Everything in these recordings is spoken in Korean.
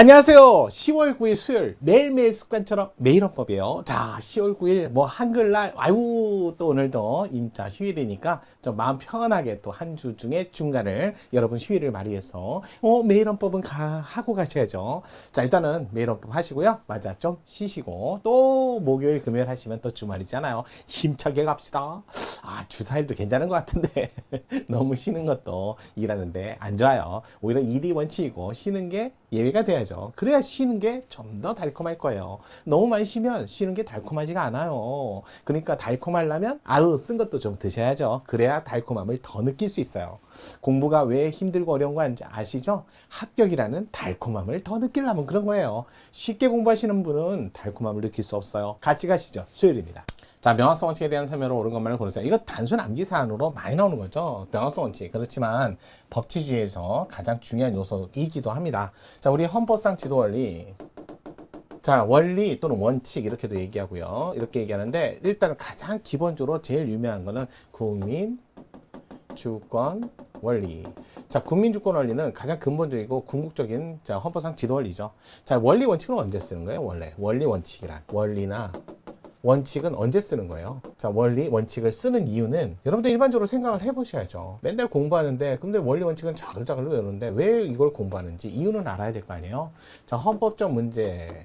안녕하세요. 10월 9일 수요일 매일매일 습관처럼 매일 헌법이에요. 자, 10월 9일 뭐 한글날 아유 또 오늘도 임자 휴일이니까 좀 마음 편하게 또 한 주 중에 중간을 여러분 휴일을 맞이해서 매일 헌법은 하고 가셔야죠. 자, 일단은 매일 헌법 하시고요. 맞아, 좀 쉬시고 또 목요일 금요일 하시면 또 주말이잖아요. 힘차게 갑시다. 아, 주사일도 괜찮은 것 같은데 너무 쉬는 것도 일하는데 안 좋아요. 오히려 일이 원칙이고 쉬는 게 예외가 돼야죠. 그래야 쉬는 게 좀 더 달콤할 거예요. 너무 많이 쉬면 쉬는 게 달콤하지가 않아요. 그러니까 달콤하려면 아우 쓴 것도 좀 드셔야죠. 그래야 달콤함을 더 느낄 수 있어요. 공부가 왜 힘들고 어려운 거 아시죠? 합격이라는 달콤함을 더 느끼려면 그런 거예요. 쉽게 공부하시는 분은 달콤함을 느낄 수 없어요. 같이 가시죠. 수요일입니다. 자, 명확성 원칙에 대한 설명으로 옳은 것만을 고르세요. 이거 단순 암기 사안으로 많이 나오는 거죠. 명확성 원칙. 그렇지만 법치주의에서 가장 중요한 요소이기도 합니다. 자, 우리 헌법상 지도 원리. 자, 원리 또는 원칙 이렇게도 얘기하고요. 이렇게 얘기하는데 일단 가장 기본적으로 제일 유명한 거는 국민 주권 원리. 자, 국민주권 원리는 가장 근본적이고 궁극적인 자, 헌법상 지도 원리죠. 자, 원리 원칙은 언제 쓰는 거예요? 원래 원리 원칙이란 원리나 원칙은 언제 쓰는 거예요? 자, 원리 원칙을 쓰는 이유는 여러분들 일반적으로 생각을 해보셔야죠. 맨날 공부하는데 근데 원리 원칙은 자글자글 외우는데 왜 이걸 공부하는지 이유는 알아야 될 거 아니에요? 자, 헌법적 문제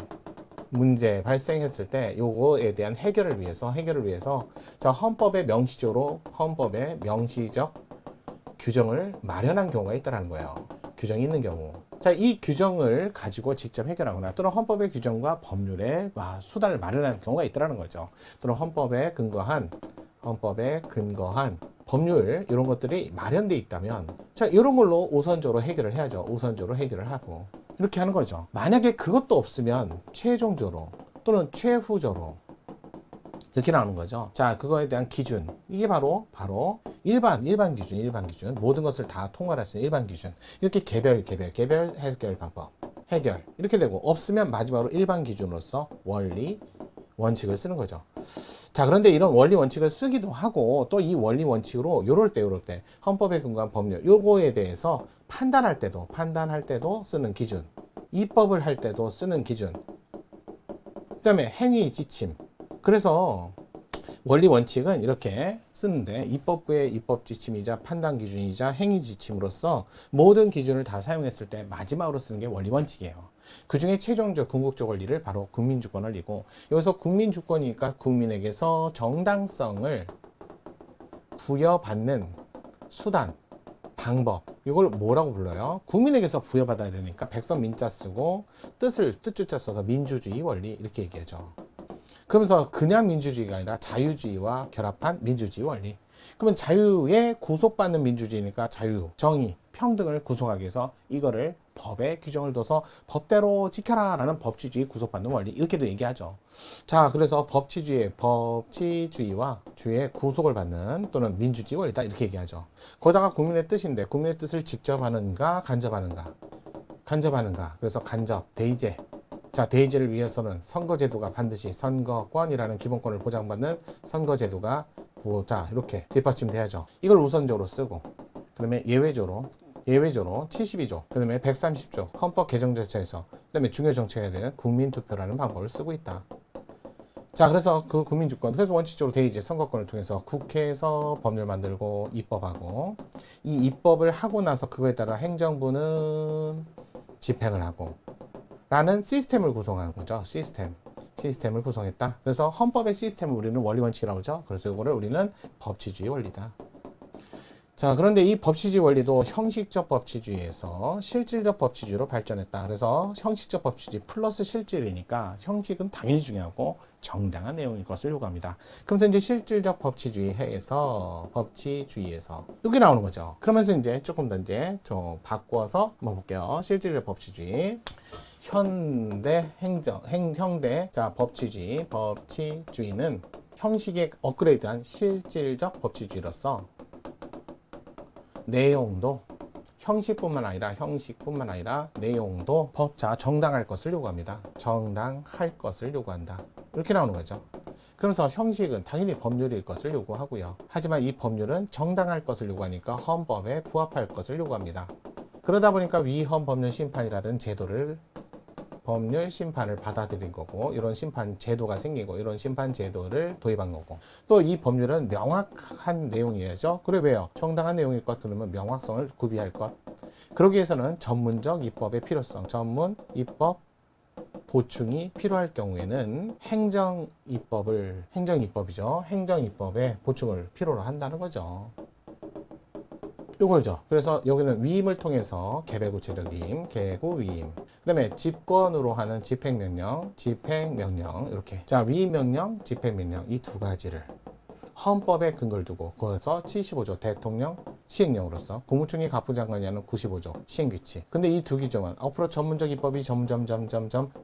발생했을 때 요거에 대한 해결을 위해서 자, 헌법의 명시적 규정을 마련한 경우가 있다는 거예요. 규정이 있는 경우. 자, 이 규정을 가지고 직접 해결하거나 또는 헌법의 규정과 법률의 수단을 마련하는 경우가 있다는 거죠. 또는 헌법에 근거한 법률 이런 것들이 마련돼 있다면 자, 이런 걸로 우선적으로 해결을 해야죠. 우선적으로 해결을 하고 이렇게 하는 거죠. 만약에 그것도 없으면 최종적으로 또는 최후적으로 이렇게 나오는 거죠. 자, 그거에 대한 기준. 이게 바로 일반 기준. 모든 것을 다 통괄할 수 있는 일반 기준. 이렇게 개별 해결 방법. 해결. 이렇게 되고 없으면 마지막으로 일반 기준으로서 원리 원칙을 쓰는 거죠. 자, 그런데 이런 원리 원칙을 쓰기도 하고 또 이 원리 원칙으로 요럴 때 헌법에 근거한 법률 요거에 대해서 판단할 때도 쓰는 기준. 입법을 할 때도 쓰는 기준. 그다음에 행위 지침. 그래서 원리 원칙은 이렇게 쓰는데 입법부의 입법 지침이자 판단 기준이자 행위 지침으로서 모든 기준을 다 사용했을 때 마지막으로 쓰는 게 원리 원칙이에요. 그 중에 최종적 궁극적 원리를 바로 국민주권 원리고 여기서 국민주권이니까 국민에게서 정당성을 부여받는 수단, 방법 이걸 뭐라고 불러요? 국민에게서 부여받아야 되니까 백성 민자 쓰고 뜻주자 써서 민주주의 원리 이렇게 얘기하죠. 그러면서 그냥 민주주의가 아니라 자유주의와 결합한 민주주의 원리. 그러면 자유에 구속받는 민주주의니까 자유, 정의, 평등을 구속하기 위해서 이거를 법에 규정을 둬서 법대로 지켜라 라는 법치주의 구속받는 원리 이렇게도 얘기하죠. 자, 그래서 법치주의와 주의 구속을 받는 또는 민주주의 원리다 이렇게 얘기하죠. 거기다가 국민의 뜻인데 국민의 뜻을 직접 하는가 간접하는가. 그래서 간접, 대의제. 자, 대의제를 위해서는 선거제도가 반드시 선거권이라는 기본권을 보장받는 선거제도가 이렇게 뒷받침돼야죠. 이걸 우선적으로 쓰고 그 다음에 예외적으로 72조 그 다음에 130조 헌법 개정 절차에서 그 다음에 중요정책에 대한 국민투표라는 방법을 쓰고 있다. 자, 그래서 그 국민주권 그래서 원칙적으로 대의제 선거권을 통해서 국회에서 법률 만들고 입법하고 이 입법을 하고 나서 그거에 따라 행정부는 집행을 하고 라는 시스템을 구성하는 거죠. 시스템을 구성했다. 그래서 헌법의 시스템을 우리는 원리 원칙이라고 하죠. 그래서 이거를 우리는 법치주의 원리다. 자, 그런데 이 법치주의 원리도 형식적 법치주의에서 실질적 법치주의로 발전했다. 그래서 형식적 법치주의 플러스 실질이니까 형식은 당연히 중요하고 정당한 내용일 것을 요구합니다. 그러면서 이제 실질적 법치주의에서 여기 나오는 거죠. 그러면서 이제 조금 더 이제 좀 바꿔서 한번 볼게요. 실질적 법치주의. 현대 법치주의는 형식에 업그레이드한 실질적 법치주의로서 내용도 형식뿐만 아니라 내용도 정당할 것을 요구합니다. 정당할 것을 요구한다. 이렇게 나오는 거죠. 그러면서 형식은 당연히 법률일 것을 요구하고요. 하지만 이 법률은 정당할 것을 요구하니까 헌법에 부합할 것을 요구합니다. 그러다 보니까 위헌 법률 심판이라는 제도를 법률 심판을 받아들인 거고, 이런 심판 제도가 생기고, 이런 심판 제도를 도입한 거고, 또 이 법률은 명확한 내용이어야죠. 그래 왜요? 정당한 내용일 것 그러면 명확성을 구비할 것. 그러기 위해서는 전문적 입법의 필요성, 전문 입법 보충이 필요할 경우에는 행정입법이죠. 행정입법의 보충을 필요로 한다는 거죠. 요걸죠. 그래서 여기는 위임을 통해서 개별구체적 위임, 개고 위임. 그 다음에 집권으로 하는 집행명령, 이렇게. 자, 위임명령, 집행명령 이 두 가지를 헌법에 근거를 두고, 그래서 75조 대통령 시행령으로서 국무총리 갑부장관이 하는 95조 시행규칙. 근데 이 두 기조만 앞으로 전문적 입법이 점점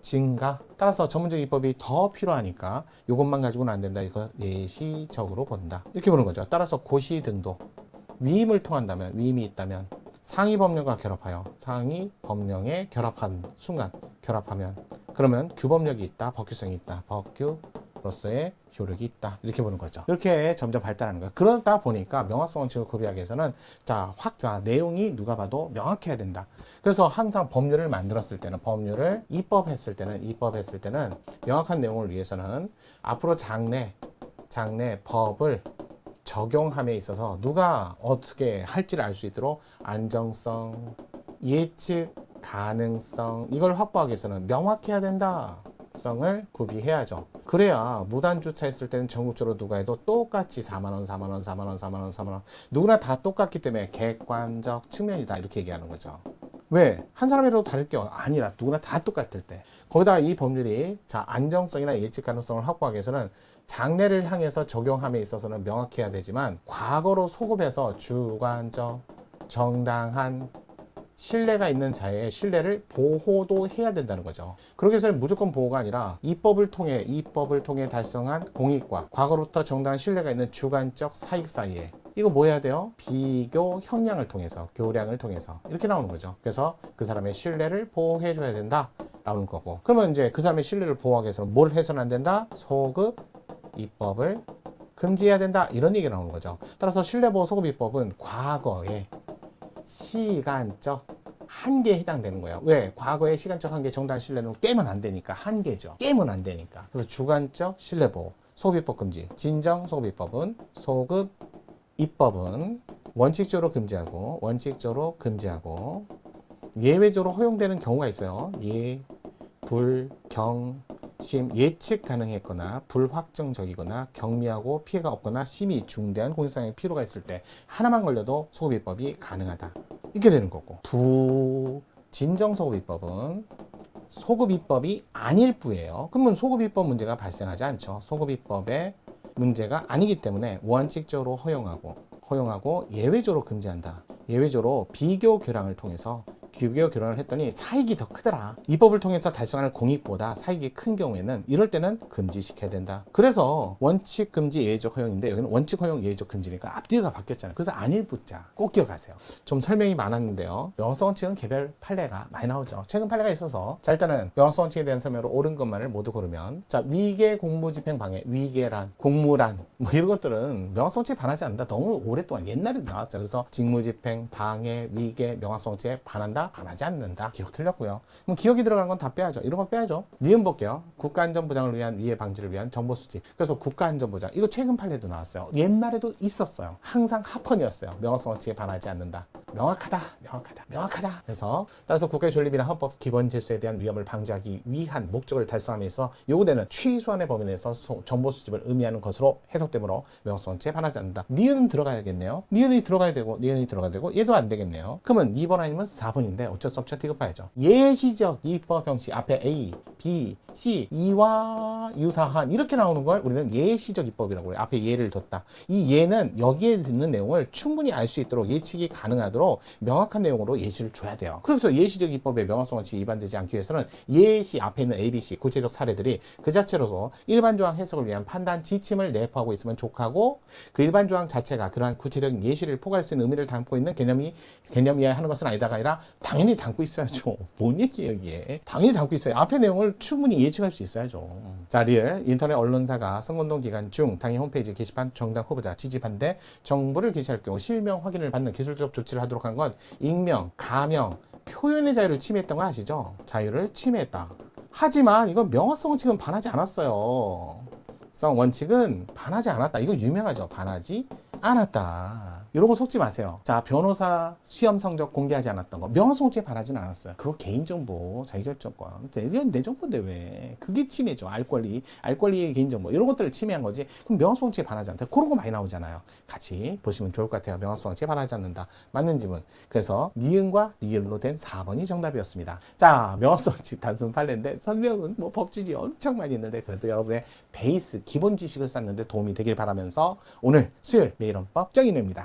증가. 따라서 전문적 입법이 더 필요하니까 이것만 가지고는 안 된다. 이거 예시적으로 본다. 이렇게 보는 거죠. 따라서 고시 등도 위임을 통한다면, 위임이 있다면 상위 법령과 결합하여 상위 법령에 결합한 순간, 결합하면 그러면 규범력이 있다, 법규성이 있다, 법규로서의 효력이 있다. 이렇게 보는 거죠. 이렇게 점점 발달하는 거예요. 그러다 보니까 명확성 원칙을 구비하기 위해서는 내용이 누가 봐도 명확해야 된다. 그래서 항상 법률을 만들었을 때는, 법률을 입법했을 때는 명확한 내용을 위해서는 앞으로 장래 법을 적용함에 있어서 누가 어떻게 할지를 알 수 있도록 안정성, 예측 가능성 이걸 확보하기 위해서는 명확해야 된다. 성을 구비해야죠. 그래야 무단 주차했을 때는 전국적으로 누가 해도 똑같이 4만원 누구나 다 똑같기 때문에 객관적 측면이다 이렇게 얘기하는 거죠. 왜? 한 사람이라도 다를 게 아니라 누구나 다 똑같을 때. 거기다 이 법률이 안정성이나 예측 가능성을 확보하기 위해서는 장래를 향해서 적용함에 있어서는 명확해야 되지만 과거로 소급해서 주관적, 정당한 신뢰가 있는 자의 신뢰를 보호도 해야 된다는 거죠. 그러기 위해서는 무조건 보호가 아니라 입법을 통해 달성한 공익과 과거로부터 정당한 신뢰가 있는 주관적 사익 사이에 이거 뭐 해야 돼요? 비교 형량을 통해서, 교량을 통해서 이렇게 나오는 거죠. 그래서 그 사람의 신뢰를 보호해 줘야 된다 라는 거고, 그러면 이제 그 사람의 신뢰를 보호하기 위해서 뭘 해서는 안 된다? 소급 입법을 금지해야 된다 이런 얘기가 나오는 거죠. 따라서 신뢰보호 소급 입법은 과거에 시간적 한계에 해당되는 거예요. 왜? 과거의 시간적 한계, 정당한 신뢰는 깨면 안 되니까. 한계죠. 깨면 안 되니까. 그래서 주관적 신뢰보호, 소급입법 금지. 진정 소급입법은, 소급 입법은 원칙적으로 금지하고 예외적으로 허용되는 경우가 있어요. 예측 가능했거나 불확정적이거나 경미하고 피해가 없거나 심히 중대한 공익상의 필요가 있을 때 하나만 걸려도 소급입법이 가능하다. 이렇게 되는 거고, 부진정 소급입법은 소급입법이 아닐 뿐이에요. 그러면 소급입법 문제가 발생하지 않죠. 소급입법의 문제가 아니기 때문에 원칙적으로 허용하고 예외적으로 금지한다. 예외적으로 비교 교량을 통해서 교량을 했더니 사익이 더 크더라. 입법을 통해서 달성하는 공익보다 사익이 큰 경우에는 이럴 때는 금지시켜야 된다. 그래서 원칙 금지 예외적 허용인데 여기는 원칙 허용 예외적 금지니까 앞뒤가 바뀌었잖아요. 그래서 안일 붙자 꼭 기억하세요. 좀 설명이 많았는데요. 명확성 원칙은 개별 판례가 많이 나오죠. 최근 판례가 있어서 자, 일단은 명확성 원칙에 대한 설명으로 옳은 것만을 모두 고르면, 자, 위계 공무집행 방해, 위계란, 공무란 뭐 이런 것들은 명확성 원칙에 반하지 않는다. 너무 오랫동안 옛날에도 나왔어요. 그래서 직무집행, 방해, 위계, 명확성 원칙에 반한다, 반하지 않는다. 기억 틀렸고요. 그럼 기억이 들어간 건 다 빼야죠. 이런 거 빼야죠. 니은 볼게요. 국가안전보장을 위한 위해 방지를 위한 정보 수집. 그래서 국가안전보장 이거 최근 판례도 나왔어요. 옛날에도 있었어요. 항상 합헌이었어요. 명확성 원칙에 반하지 않는다. 명확하다. 그래서 따라서 국가의 존립이나 헌법 기본 질서에 대한 위험을 방지하기 위한 목적을 달성함에서 요구되는 최소한의 범위 내에서 정보 수집을 의미하는 것으로 해석되므로 명확성 원칙에 반하지 않는다. 니은은 들어가야겠네요. 니은이 들어가야 되고 얘도 안 되겠네요. 그러면 2번 아니면 4번인데 어쩔 수 없죠. 티급봐야죠. 예시적 입법 형식 앞에 A, B, C 이와 유사한 이렇게 나오는 걸 우리는 예시적 입법이라고 해요. 앞에 예를 뒀다. 이 예는 여기에 있는 내용을 충분히 알 수 있도록 예측이 가능하도록 명확한 내용으로 예시를 줘야 돼요. 그래서 예시적 입법의 명확성 원칙이 위반되지 않기 위해서는 예시 앞에 있는 A, B, C 구체적 사례들이 그 자체로서 일반 조항 해석을 위한 판단 지침을 내포하고 있으면 족하고, 그 일반 조항 자체가 그러한 구체적인 예시를 포괄할 수 있는 의미를 담고 있는 개념이어야 하는 것은 아니다가 당연히 담고 있어야죠. 뭔 얘기예요 이게. 당연히 담고 있어요. 앞에 내용을 충분히 예측할 수 있어야죠. 자, 리얼 인터넷 언론사가 선거운동 기간 중 당의 홈페이지 게시판 정당 후보자 지지반대 정보를 게시할 경우 실명 확인을 받는 기술적 조치를 하도록 한 건 익명, 가명, 표현의 자유를 침해했던 거 아시죠? 자유를 침해했다. 하지만 이건 명확성 원칙은 반하지 않았어요. 성 원칙은 반하지 않았다. 이거 유명하죠. 반하지 않았다. 이런 거 속지 마세요. 자, 변호사 시험 성적 공개하지 않았던 거. 명확성 원칙에 반하지는 않았어요. 그거 개인정보, 자기결정권. 내 정보인데 왜? 그게 침해죠. 알 권리의 개인정보. 이런 것들을 침해한 거지. 그럼 명확성 원칙에 반하지 않다. 그런 거 많이 나오잖아요. 같이 보시면 좋을 것 같아요. 명확성 원칙에 반하지 않는다. 맞는 지문. 그래서 니은과 리을로 된 4번이 정답이었습니다. 자, 명확성 원칙 단순 판례인데 설명은 뭐 법칙이 엄청 많이 있는데 그래도 여러분의 베이스 기본 지식을 쌓는데 도움이 되길 바라면서 오늘 수요일 매일원법 정의입니다.